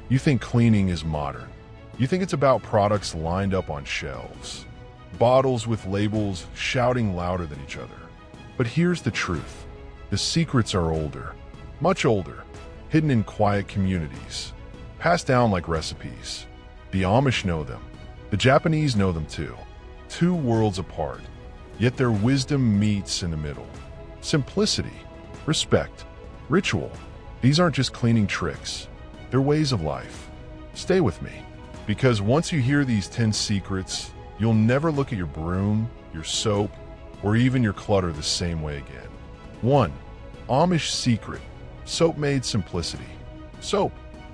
You think cleaning is modern. You think it's about products lined up on shelves, bottles with labels shouting louder than each other. But here's the truth. The secrets are older, much older, hidden in quiet communities, passed down like recipes. The Amish know them. The Japanese know them too. Two worlds apart, yet their wisdom meets in the middle. Simplicity, respect, ritual. These aren't just cleaning tricks. They're ways of life. Stay with me, because once you hear these 10 secrets, you'll never look at your broom, your soap, or even your clutter the same way again. 1. Amish secret. Soap-made simplicity. Soap.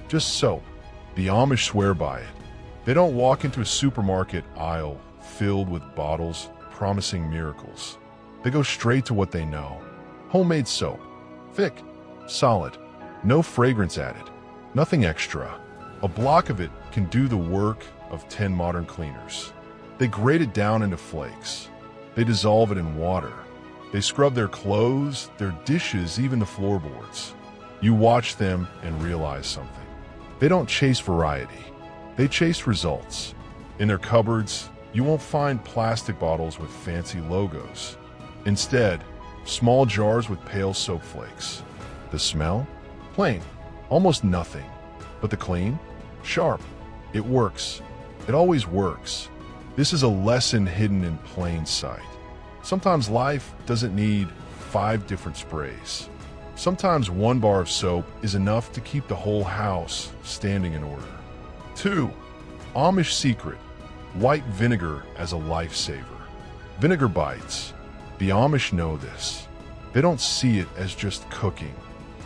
Just soap. The Amish swear by it. They don't walk into a supermarket aisle filled with bottles promising miracles. They go straight to what they know. Homemade soap. Thick. Solid. No fragrance added. Nothing extra. A block of it can do the work of 10 modern cleaners. They grate it down into flakes. They dissolve it in water. They scrub their clothes, their dishes, even the floorboards. You watch them and realize something. They don't chase variety. They chase results. In their cupboards, you won't find plastic bottles with fancy logos. Instead, small jars with pale soap flakes. The smell? Plain. Almost nothing. But the clean? Sharp. It works. It always works. This is a lesson hidden in plain sight. Sometimes life doesn't need 5 different sprays. Sometimes 1 bar of soap is enough to keep the whole house standing in order. 2. Amish secret. White vinegar as a lifesaver. Vinegar bites. The Amish know this. They don't see it as just cooking.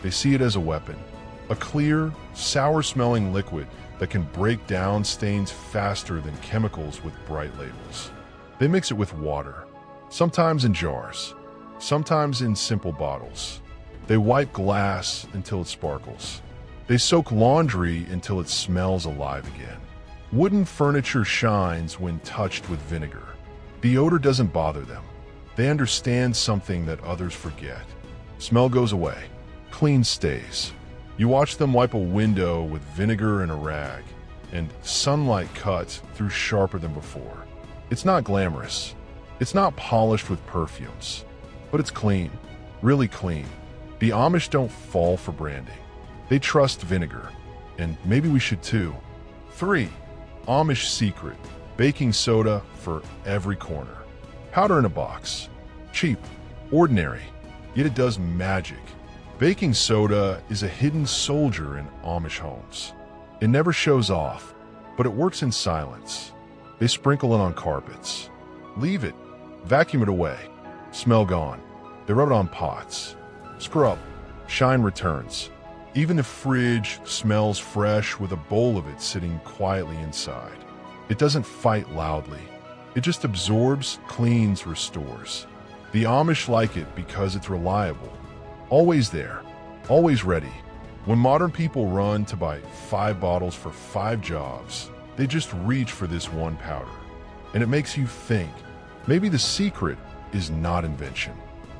They see it as a weapon. A clear, sour-smelling liquid that can break down stains faster than chemicals with bright labels. They mix it with water, sometimes in jars, sometimes in simple bottles. They wipe glass until it sparkles. They soak laundry until it smells alive again. Wooden furniture shines when touched with vinegar. The odor doesn't bother them. They understand something that others forget. Smell goes away. Clean stays. You watch them wipe a window with vinegar and a rag, and sunlight cuts through sharper than before. It's not glamorous. It's not polished with perfumes. But it's clean. Really clean. The Amish don't fall for branding. They trust vinegar. And maybe we should too. 3. Amish secret. Baking soda for every corner. Powder in a box. Cheap. Ordinary. Yet it does magic. Baking soda is a hidden soldier in Amish homes. It never shows off, but it works in silence. They sprinkle it on carpets. Leave it. Vacuum it away. Smell gone. They rub it on pots. Scrub. Shine returns. Even the fridge smells fresh with a bowl of it sitting quietly inside. It doesn't fight loudly. It just absorbs, cleans, restores. The Amish like it because it's reliable. Always there. Always ready. When modern people run to buy 5 bottles for 5 jobs, they just reach for this one powder. And it makes you think, maybe the secret is not invention.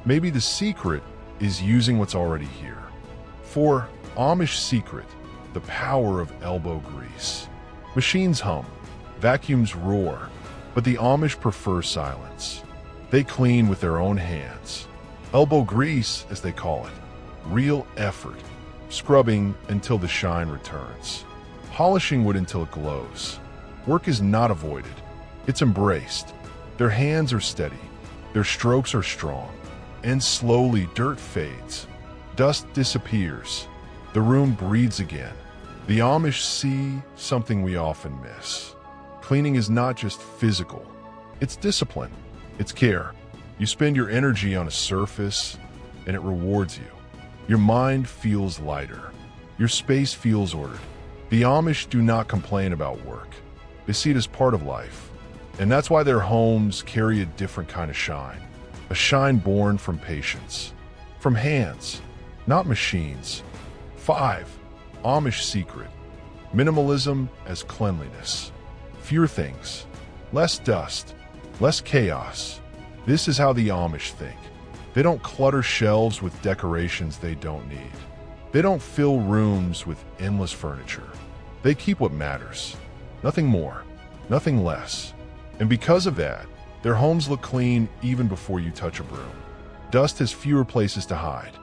Maybe the secret is using what's already here. 4. Amish secret. The power of elbow grease. Machines hum. Vacuums roar. But the Amish prefer silence. They clean with their own hands. Elbow grease, as they call it. Real effort. Scrubbing until the shine returns. Polishing wood until it glows. Work is not avoided. It's embraced. Their hands are steady. Their strokes are strong. And slowly dirt fades. Dust disappears. The room breathes again. The Amish see something we often miss. Cleaning is not just physical. It's discipline. It's care. You spend your energy on a surface, and it rewards you. Your mind feels lighter. Your space feels ordered. The Amish do not complain about work. They see it as part of life. And that's why their homes carry a different kind of shine. A shine born from patience. From hands, not machines. 5. Amish secret. Minimalism as cleanliness. Fewer things. Less dust. Less chaos. This is how the Amish think. They don't clutter shelves with decorations they don't need. They don't fill rooms with endless furniture. They keep what matters. Nothing more, nothing less. And because of that, their homes look clean even before you touch a broom. Dust has fewer places to hide.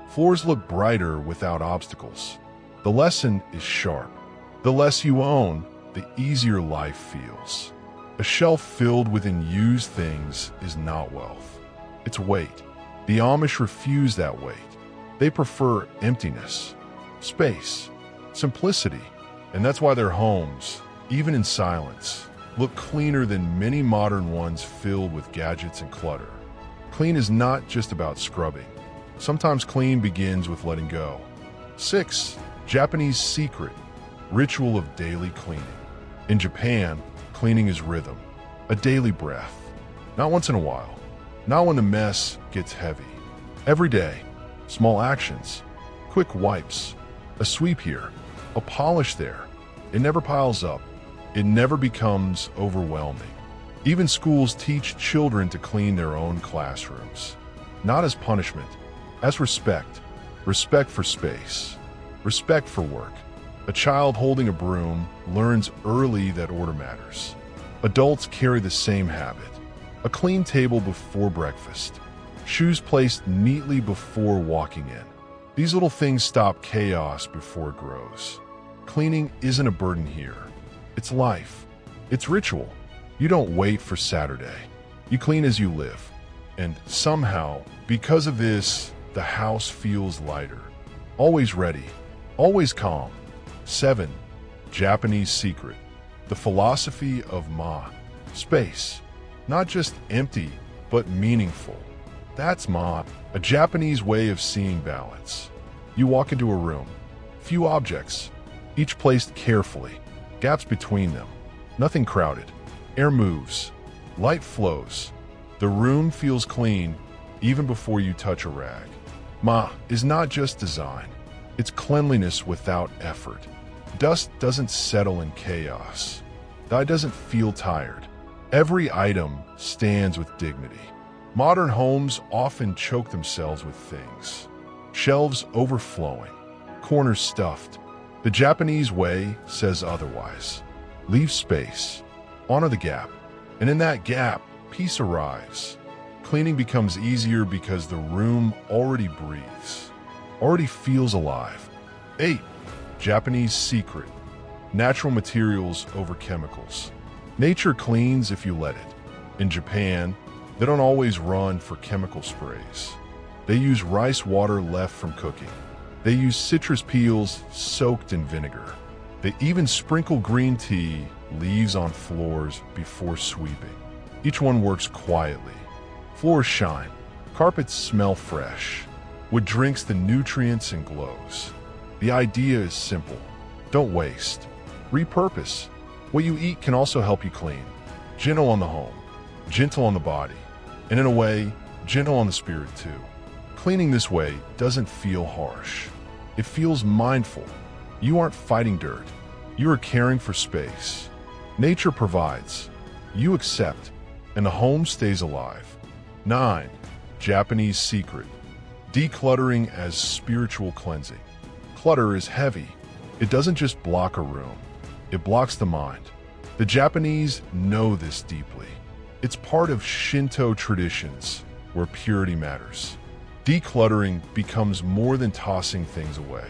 Floors look brighter without obstacles. The lesson is sharp. The less you own, the easier life feels. A shelf filled with unused things is not wealth. It's weight. The Amish refuse that weight. They prefer emptiness, space, simplicity, and that's why their homes, even in silence, look cleaner than many modern ones filled with gadgets and clutter. Clean is not just about scrubbing. Sometimes clean begins with letting go. 6. Japanese secret, ritual of daily cleaning. In Japan, cleaning is rhythm, a daily breath. Not once in a while, not when the mess gets heavy. Every day, small actions, quick wipes, a sweep here, a polish there. It never piles up. It never becomes overwhelming. Even schools teach children to clean their own classrooms. Not as punishment, as respect. Respect for space. Respect for work. A child holding a broom learns early that order matters. Adults carry the same habit. A clean table before breakfast. Shoes placed neatly before walking in. These little things stop chaos before it grows. Cleaning isn't a burden here. It's life. It's ritual. You don't wait for Saturday. You clean as you live. And somehow, because of this, the house feels lighter. Always ready. Always calm. 7. Japanese secret. The philosophy of space. Not just empty, but meaningful. That's a Japanese way of seeing balance. You walk into a room. Few objects. Each placed carefully. Gaps between them. Nothing crowded. Air moves. Light flows. The room feels clean even before you touch a rag. Is not just design. It's cleanliness without effort. Dust doesn't settle in chaos. Dye doesn't feel tired. Every item stands with dignity. Modern homes often choke themselves with things. Shelves overflowing. Corners stuffed. The Japanese way says otherwise. Leave space. Honor the gap. And in that gap, peace arrives. Cleaning becomes easier because the room already breathes, already feels alive. 8. Japanese secret. Natural materials over chemicals. Nature cleans if you let it. In Japan, they don't always run for chemical sprays. They use rice water left from cooking. They use citrus peels soaked in vinegar. They even sprinkle green tea leaves on floors before sweeping. Each one works quietly. Floors shine. Carpets smell fresh. Wood drinks the nutrients and glows. The idea is simple. Don't waste. Repurpose. What you eat can also help you clean. Gentle on the home. Gentle on the body. And in a way, gentle on the spirit too. Cleaning this way doesn't feel harsh. It feels mindful. You aren't fighting dirt. You are caring for space. Nature provides. You accept. And the home stays alive. 9. Japanese secret. Decluttering as spiritual cleansing. Clutter is heavy. It doesn't just block a room. It blocks the mind. The Japanese know this deeply. It's part of Shinto traditions where purity matters. Decluttering becomes more than tossing things away.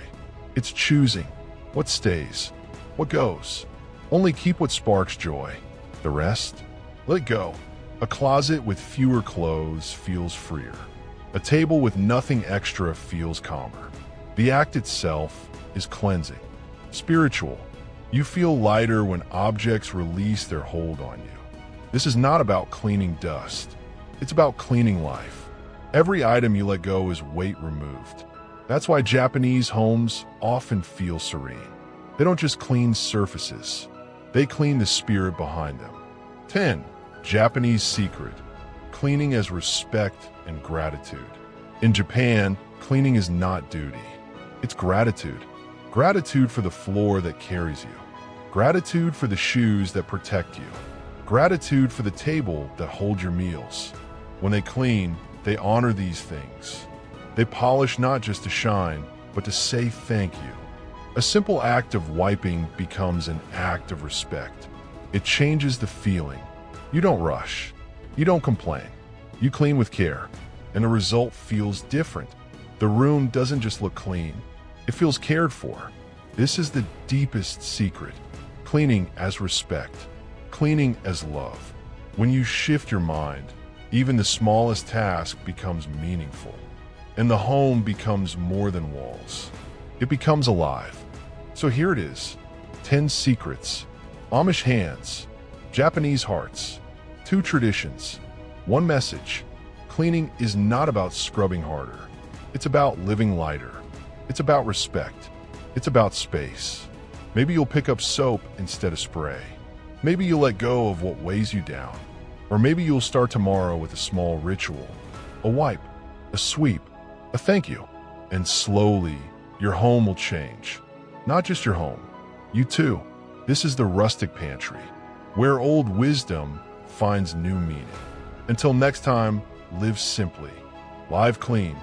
It's choosing what stays, what goes. Only keep what sparks joy. The rest, let go. A closet with fewer clothes feels freer. A table with nothing extra feels calmer. The act itself is cleansing. Spiritual. You feel lighter when objects release their hold on you. This is not about cleaning dust. It's about cleaning life. Every item you let go is weight removed. That's why Japanese homes often feel serene. They don't just clean surfaces. They clean the spirit behind them. 10. Japanese secret. Cleaning as respect and gratitude. In Japan, cleaning is not duty. It's gratitude. Gratitude for the floor that carries you. Gratitude for the shoes that protect you. Gratitude for the table that holds your meals. When they clean, they honor these things. They polish not just to shine, but to say thank you. A simple act of wiping becomes an act of respect. It changes the feeling. You don't rush. You don't complain. You clean with care, and the result feels different. The room doesn't just look clean, it feels cared for. This is the deepest secret. Cleaning as respect. Cleaning as love. When you shift your mind, even the smallest task becomes meaningful. And the home becomes more than walls. It becomes alive. So here it is. 10 secrets. Amish hands. Japanese hearts. 2 traditions. 1 message. Cleaning is not about scrubbing harder. It's about living lighter. It's about respect. It's about space. Maybe you'll pick up soap instead of spray. Maybe you'll let go of what weighs you down. Or maybe you'll start tomorrow with a small ritual. A wipe. A sweep. A thank you. And slowly, your home will change. Not just your home. You too. This is the Rustic Pantry, where old wisdom finds new meaning. Until next time, live simply, live clean,